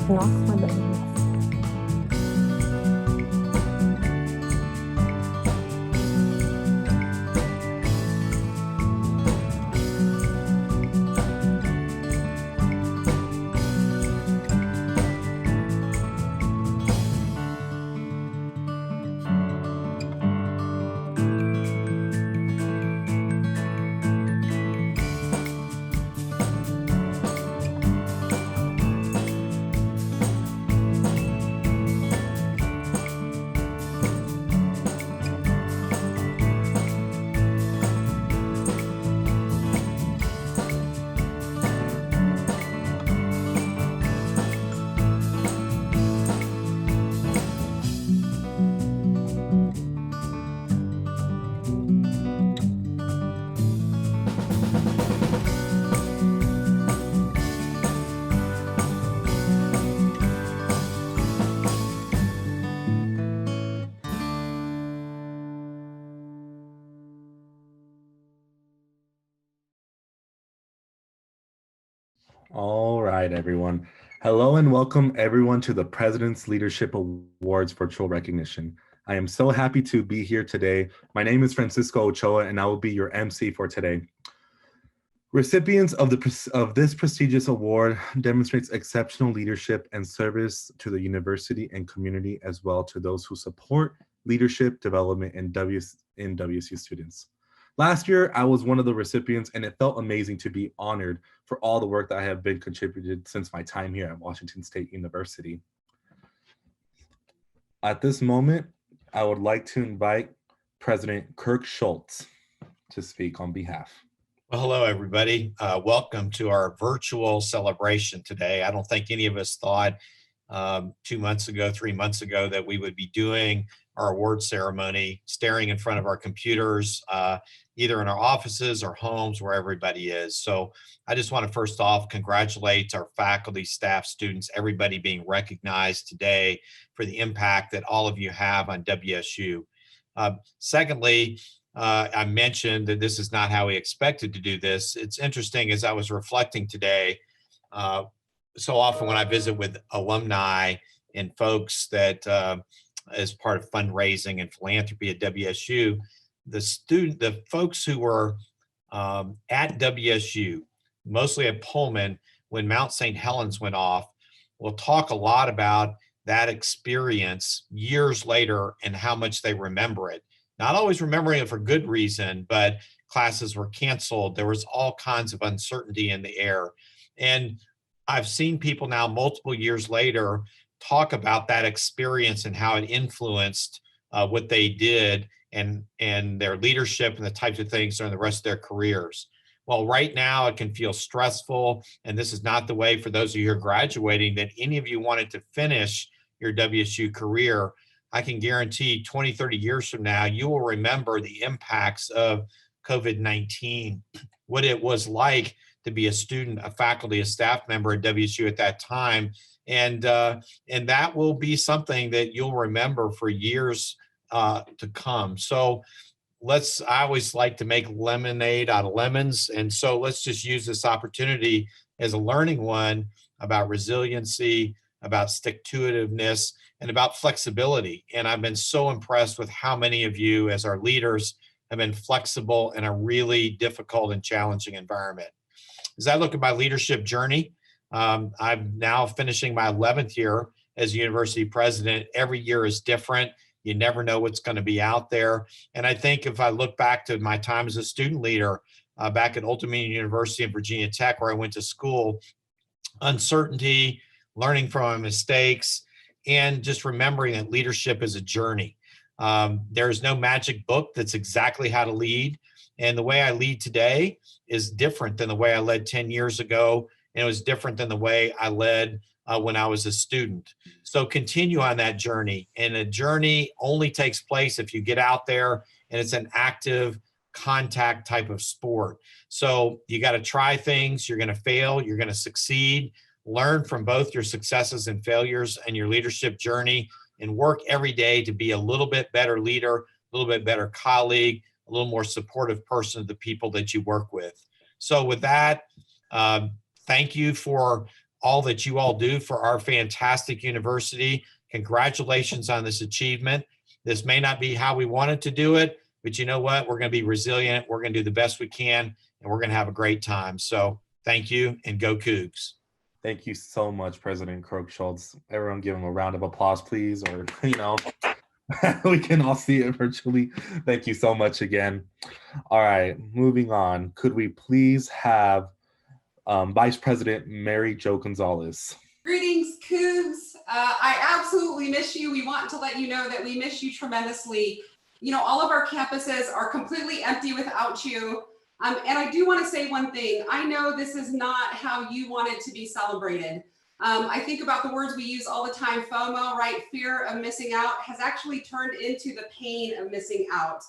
Nossa, Denis. All right, everyone. Hello and welcome everyone to the President's Leadership Awards virtual recognition. I am so happy to be here today. My name is Francisco Ochoa and I will be your MC for today. Recipients of this prestigious award demonstrates exceptional leadership and service to the university and community, as well to those who support leadership development in WSU students. Last year, I was one of the recipients, and it felt amazing to be honored for all the work that I have been contributed since my time here at Washington State University. At this moment, I would like to invite President Kirk Schultz to speak on behalf. Well, hello, everybody. Welcome to our virtual celebration today. I don't think any of us thought 2 months ago, 3 months ago, that we would be doing our award ceremony, staring in front of our computers, either in our offices or homes where everybody is. So I just want to first off congratulate our faculty, staff, students, everybody being recognized today for the impact that all of you have on WSU. Secondly, I mentioned that this is not how we expected to do this. It's interesting, as I was reflecting today, so often when I visit with alumni and folks that as part of fundraising and philanthropy at WSU, the folks who were at WSU, mostly at Pullman, when Mount St. Helens went off, will talk a lot about that experience years later and how much they remember it. Not always remembering it for good reason, but classes were canceled. There was all kinds of uncertainty in the air. And I've seen people now multiple years later talk about that experience and how it influenced what they did and their leadership and the types of things during the rest of their careers. Well, right now it can feel stressful, and this is not the way for those of you who are graduating that any of you wanted to finish your WSU career. I can guarantee 20, 30 years from now, you will remember the impacts of COVID-19, what it was like to be a student, a faculty, a staff member at WSU at that time. And that will be something that you'll remember for years to come. So I always like to make lemonade out of lemons. And so let's just use this opportunity as a learning one about resiliency, about stick-to-itiveness, and about flexibility. And I've been so impressed with how many of you as our leaders have been flexible in a really difficult and challenging environment. As I look at my leadership journey, I'm now finishing my 11th year as university president. Every year is different. You never know what's going to be out there. And I think if I look back to my time as a student leader back at Old Dominion University and Virginia Tech, where I went to school, uncertainty, learning from my mistakes, and just remembering that leadership is a journey. There's no magic book that's exactly how to lead. And the way I lead today is different than the way I led 10 years ago. And it was different than the way I led when I was a student. So continue on that journey. And a journey only takes place if you get out there and it's an active contact type of sport. So you got to try things. You're going to fail. You're going to succeed. Learn from both your successes and failures and your leadership journey, and work every day to be a little bit better leader, a little bit better colleague, a little more supportive person of the people that you work with. So with that, thank you for all that you all do for our fantastic university. Congratulations on this achievement. This may not be how we wanted to do it, but you know what? We're going to be resilient. We're going to do the best we can, and we're going to have a great time. So thank you, and go Cougs. Thank you so much, President Kirk-Schulz. Everyone give him a round of applause, please, or, we can all see it virtually. Thank you so much again. All right, moving on. Could we please have Vice President Mary Jo Gonzalez? Greetings, Cougs. I absolutely miss you. We want to let you know that we miss you tremendously. All of our campuses are completely empty without you. And I do want to say one thing. I know this is not how you want it to be celebrated. I think about the words we use all the time, FOMO, right? Fear of missing out has actually turned into the pain of missing out.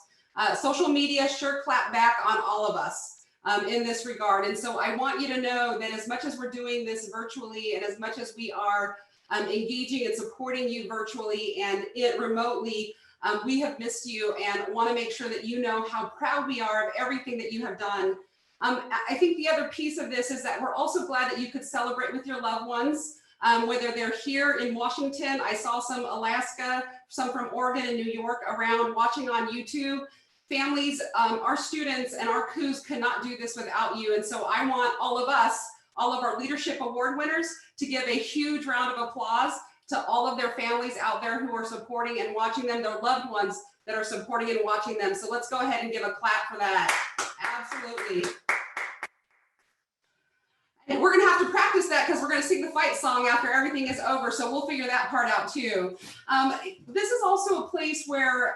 Social media sure clapped back on all of us in this regard. And so I want you to know that as much as we're doing this virtually and as much as we are engaging and supporting you virtually and remotely, we have missed you and want to make sure that you know how proud we are of everything that you have done. I think the other piece of this is that we're also glad that you could celebrate with your loved ones, whether they're here in Washington. I saw some Alaska, some from Oregon and New York around watching on YouTube. Families, our students and our Cougs cannot do this without you. And so I want all of us, all of our leadership award winners, to give a huge round of applause to all of their families out there who are supporting and watching them, their loved ones that are supporting and watching them. So let's go ahead and give a clap for that. Absolutely. And we're gonna have to practice that because we're gonna sing the fight song after everything is over. So we'll figure that part out too. This is also a place where,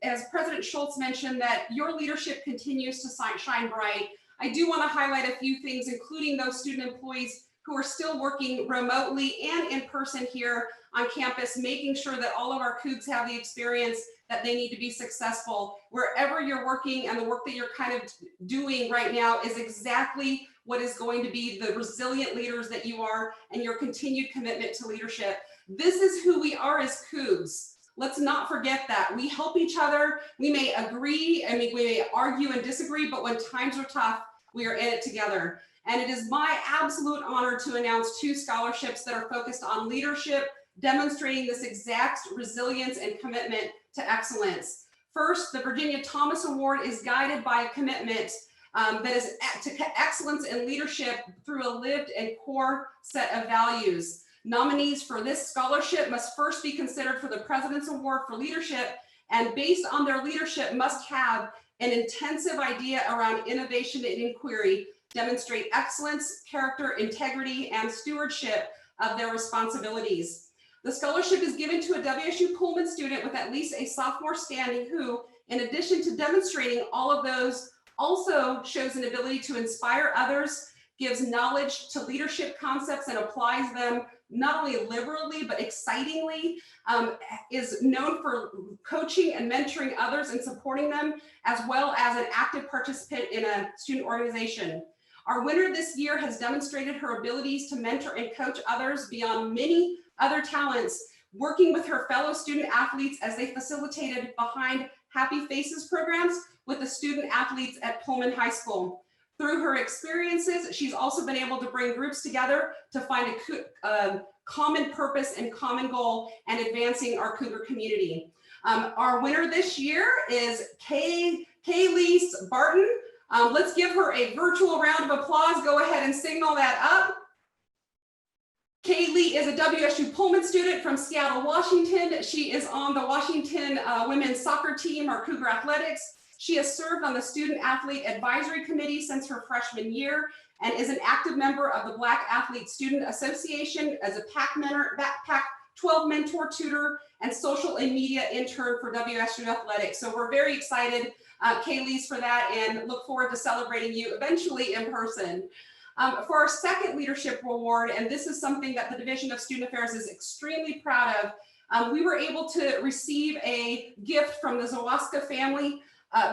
as President Schulz mentioned, that your leadership continues to shine bright. I do wanna highlight a few things, including those student employees who are still working remotely and in person here on campus, making sure that all of our Cougs have the experience that they need to be successful. Wherever you're working and the work that you're kind of doing right now is exactly what is going to be the resilient leaders that you are and your continued commitment to leadership. This is who we are as Cougs. Let's not forget that. We help each other. We may agree, we may argue and disagree, but when times are tough, we are in it together. And it is my absolute honor to announce 2 scholarships that are focused on leadership, demonstrating this exact resilience and commitment to excellence. First, the Virginia Thomas Award is guided by a commitment that is to excellence in leadership through a lived and core set of values. Nominees for this scholarship must first be considered for the President's Award for Leadership, and based on their leadership must have an intensive idea around innovation and inquiry, demonstrate excellence, character, integrity, and stewardship of their responsibilities. The scholarship is given to a WSU Pullman student with at least a sophomore standing who, in addition to demonstrating all of those, also shows an ability to inspire others, gives knowledge to leadership concepts and applies them not only liberally, but excitingly, is known for coaching and mentoring others and supporting them, as well as an active participant in a student organization. Our winner this year has demonstrated her abilities to mentor and coach others beyond many other talents, working with her fellow student athletes as they facilitated Behind Happy Faces programs with the student athletes at Pullman High School. Through her experiences, she's also been able to bring groups together to find a common purpose and common goal and advancing our Cougar community. Our winner this year is Kaylise Barton. Let's give her a virtual round of applause. Go ahead and signal that up. Kaylee is a WSU Pullman student from Seattle, Washington. She is on the Washington women's soccer team, or Cougar Athletics. She has served on the Student Athlete Advisory Committee since her freshman year and is an active member of the Black Athlete Student Association as a Pac-12 mentor, tutor, and social and media intern for WSU Athletics. So we're very excited, Kaylee, for that, and look forward to celebrating you eventually in person. For our second leadership award, and this is something that the Division of Student Affairs is extremely proud of, we were able to receive a gift from the Zawaska family.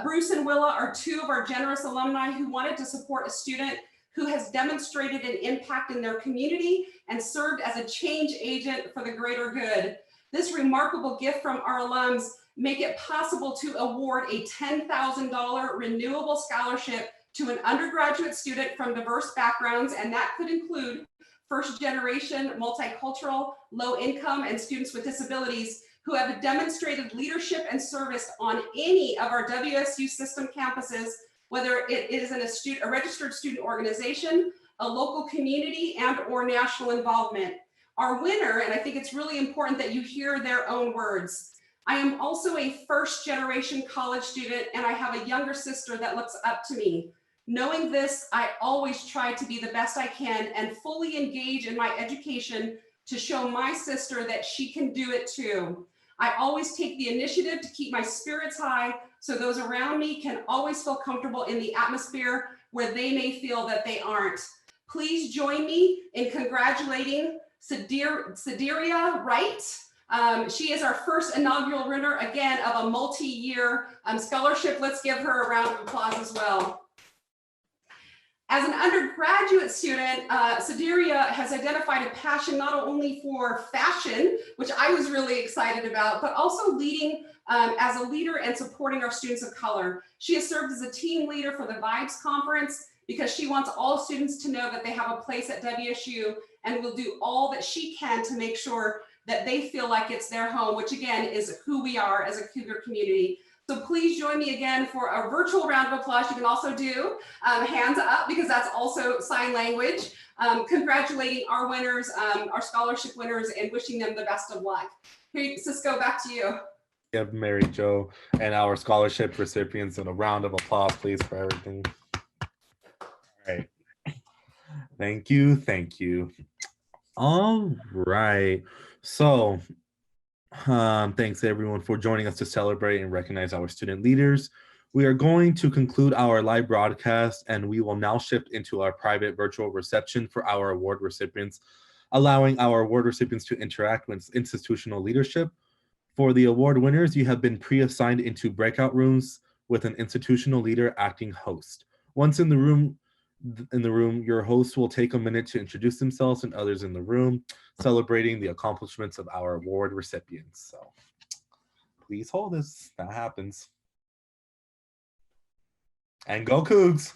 Bruce and Willa are 2 of our generous alumni who wanted to support a student who has demonstrated an impact in their community and served as a change agent for the greater good. This remarkable gift from our alums make it possible to award a $10,000 renewable scholarship to an undergraduate student from diverse backgrounds, and that could include first generation, multicultural, low income, and students with disabilities who have demonstrated leadership and service on any of our WSU system campuses, whether it is in a registered student organization, a local community, and or national involvement. Our winner, and I think it's really important that you hear their own words. I am also a first generation college student, and I have a younger sister that looks up to me. Knowing this, I always try to be the best I can and fully engage in my education to show my sister that she can do it too. I always take the initiative to keep my spirits high so those around me can always feel comfortable in the atmosphere where they may feel that they aren't. Please join me in congratulating Sideria Wright. She is our first inaugural winner, again, of a multi-year scholarship. Let's give her a round of applause as well. As an undergraduate student, Sideria has identified a passion not only for fashion, which I was really excited about, but also leading as a leader and supporting our students of color. She has served as a team leader for the Vibes Conference because she wants all students to know that they have a place at WSU and will do all that she can to make sure that they feel like it's their home, which again is who we are as a Cougar community. So please join me again for a virtual round of applause. You can also do hands up because that's also sign language. Congratulating our winners, our scholarship winners, and wishing them the best of luck. Here, Cisco, back to you. Give Mary Jo and our scholarship recipients a round of applause, please, for everything. All right. Thank you. Thank you. All right. So thanks everyone for joining us to celebrate and recognize our student leaders. We are going to conclude our live broadcast and we will now shift into our private virtual reception for our award recipients, allowing our award recipients to interact with institutional leadership. For the award winners, you have been pre-assigned into breakout rooms with an institutional leader acting host. Once in the room, your host will take a minute to introduce themselves and others in the room, celebrating the accomplishments of our award recipients. So please hold this. That happens. And go Cougs!